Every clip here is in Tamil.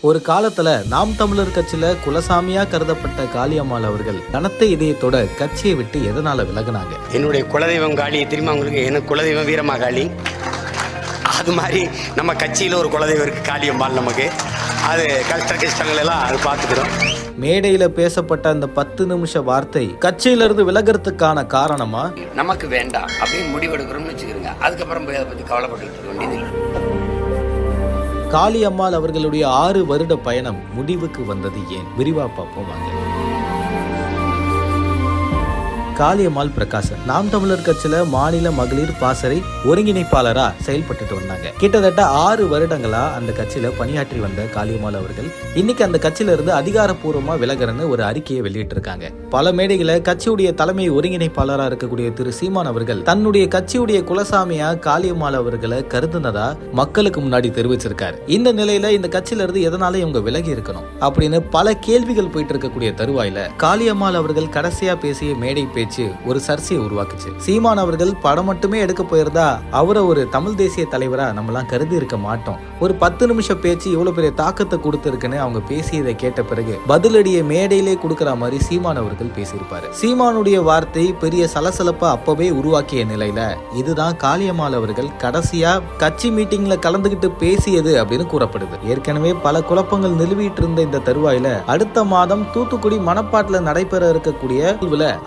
ஒரு காலத்துல நாம் தமிழர் கட்சியில குலசாமியா கருதப்பட்ட காளியம்மாள் அவர்கள் கனத்த இதயத்தோட கட்சியை விட்டு எதனால விலகினாங்க? என்னுடைய குலதெய்வம் காளி தெரியுமா உங்களுக்கு? எனக்கு குலதெய்வம் வீரமா காளி. அது மாதிரி நம்ம கட்சியில் ஒரு குலதெய்வம் இருக்கு காளியம்மாள். நமக்கு அது கஷ்டங்கள் எல்லாம் அது பார்த்துக்கிறோம். மேடையில பேசப்பட்ட அந்த 10 நிமிஷ வார்த்தை கட்சியில இருந்து விலகிறதுக்கான காரணமா? நமக்கு வேண்டாம் அப்படின்னு முடிவெடுக்கிறோம்னு வச்சுக்கிறோங்க. அதுக்கப்புறம் போய் அதை பத்தி கவலைப்பட்டு இருக்க வேண்டியதில்லை. காளியம்மாள் அவர்களுடைய 6 வருட பயணம் முடிவுக்கு வந்தது ஏன்? விரிவா பார்ப்போம் வாங்க. காளியம்மாள் பிரகாசன் நாம் தமிழர் கட்சியில மாநில மகளிர் பாசறை ஒருங்கிணைப்பாளரா செயல்பட்டு வந்தாங்க. கிட்டத்தட்ட 6 வருடங்களா அந்த கட்சியில பணியாற்றி வந்த காளியம்மாள் அவர்கள் இன்னைக்கு அந்த கட்சியில இருந்து அதிகாரப்பூர்வமா விலகிறன்னு ஒரு அறிக்கையை வெளியிட்டு இருக்காங்க. பல மேடைகளை கட்சியுடைய தலைமை ஒருங்கிணைப்பாளரா இருக்கக்கூடிய திரு சீமான் அவர்கள் தன்னுடைய கட்சியுடைய குலசாமியா காளியம்மாள் அவர்களை கருதுனதா மக்களுக்கு முன்னாடி தெரிவிச்சிருக்காரு. இந்த நிலையில இந்த கட்சியில இருந்து எதனால இவங்க விலகி இருக்கணும் அப்படின்னு பல கேள்விகள் போயிட்டு இருக்கக்கூடிய தருவாயில காளியம்மாள் அவர்கள் கடைசியா பேசிய மேடை பேச்சு ஒரு சர்ச்சையை உருவாக்குச்சு. சீமான் அவர்கள் படம் மட்டுமே எடுக்க போயிருந்தா அவரை ஒரு தமிழ் தேசிய தலைவரா நம்மலாம் கருதி இருக்க மாட்டோம். ஒரு 10 நிமிஷம் பேச்சு இவ்வளவு பெரிய தாக்கத்தை கொடுத்திருக்குன்னு அவங்க பேசியதை கேட்ட பிறகு பதிலடியை மேடையிலே கொடுக்கிற மாதிரி சீமான் அவர்கள் பேசியிருப்பாரு. சீமானுடைய வார்த்தை பெரிய சலசலப்பா அப்பவே உருவாக்கிய நிலையில இதுதான் காளியம்மாள் அவர்கள் கடைசியா கட்சி மீட்டிங்ல கலந்துகிட்டு பேசியது அப்படின்னு கூறப்படுது. ஏற்கனவே பல குழப்பங்கள் நிலவிட்டு இருந்த இந்த தருவாயில அடுத்த மாதம் தூத்துக்குடி மணப்பாட்டுல நடைபெற இருக்கக்கூடிய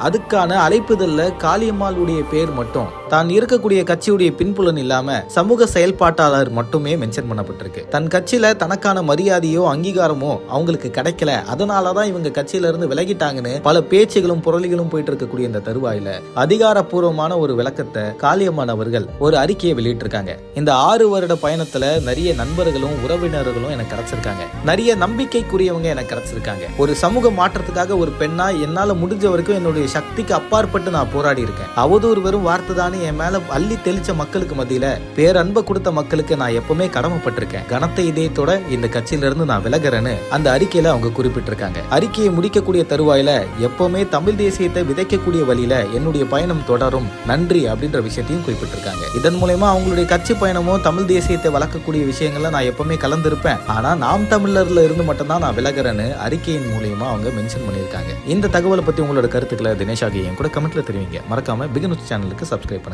அதுக்கான அழைப்புதல்ல காளியம்மாளுடைய பேர் மட்டும் தான் இருக்கக்கூடிய கட்சியுடைய பின்புலன் இல்லாம சமூக செயல்பாட்டாளர் மட்டுமே மென்ஷன் பண்ணப்பட்டிருக்கு. தன் கட்சியில தனக்கான மரியாதையோ அங்கீகாரமோ அவங்களுக்கு கிடைக்கல, அதனாலதான் இவங்க கட்சியில இருந்து விலகிட்டாங்கன்னு பல பேச்சுகளும் புரளிகளும் போயிட்டு இருக்கக்கூடிய இந்த தருவாயில அதிகாரப்பூர்வமான ஒரு விளக்கத்தை காளியம்மாள் அவர்கள் ஒரு அறிக்கையை வெளியிட்டு இருக்காங்க. இந்த 6 வருட பயணத்துல நிறைய நண்பர்களும் உறவினர்களும் எனக்கு கிடைச்சிருக்காங்க. நிறைய நம்பிக்கைக்குரியவங்க எனக்கு கிடைச்சிருக்காங்க. ஒரு சமூக மாற்றத்துக்காக ஒரு பெண்ணா என்னால முடிஞ்ச வரைக்கும் என்னுடைய சக்திக்கு அப்பாற்பட்டு நான் போராடி இருக்கேன். அவதூறு வெறும் வார்த்தை தானே என் மேல அள்ளி தெளிச்ச மக்களுக்கு மத்தியில பேரன்பை கொடுத்த மக்களுக்கு நான் எப்பவுமே கடமைப்பட்டிருக்கேன். கனத்த இதயத்தோட இந்த கட்சியில இருந்து நான் விலகிறேன்னு அந்த அறிக்கையில அவங்க குறிப்பிட்டிருக்காங்க. அறிக்கையை முடிக்கக்கூடிய தருவாயில எப்பவுமே தமிழ் தேசியத்தை விதைக்கக்கூடிய வழியில என்னுடைய பயணம் தொடரும், நன்றி அப்படின்ற விஷயத்தையும் குறிப்பிட்டிருக்காங்க. இதன் மூலமா அவங்களுடைய கட்சி பயணமோ தமிழ் தேசியத்தை வளர்க்கக்கூடிய விஷயங்கள்ல நான் எப்பவுமே கலந்திருப்பேன், ஆனா நாம் தமிழர்ல இருந்து மட்டும்தான் நான் விலகிறேன்னு அறிக்கையின் மூலமா அவங்க மென்ஷன் பண்ணியிருக்காங்க. இந்த தகவலை பத்தி உங்களோட கருத்துக்களை தினேஷ் ஆகிய கூட கமெண்ட்ல தெரிவிங்க. மறக்காம பிக் நியூஸ் சேனலுக்கு சப்ஸ்கிரைப் பண்ணுங்க.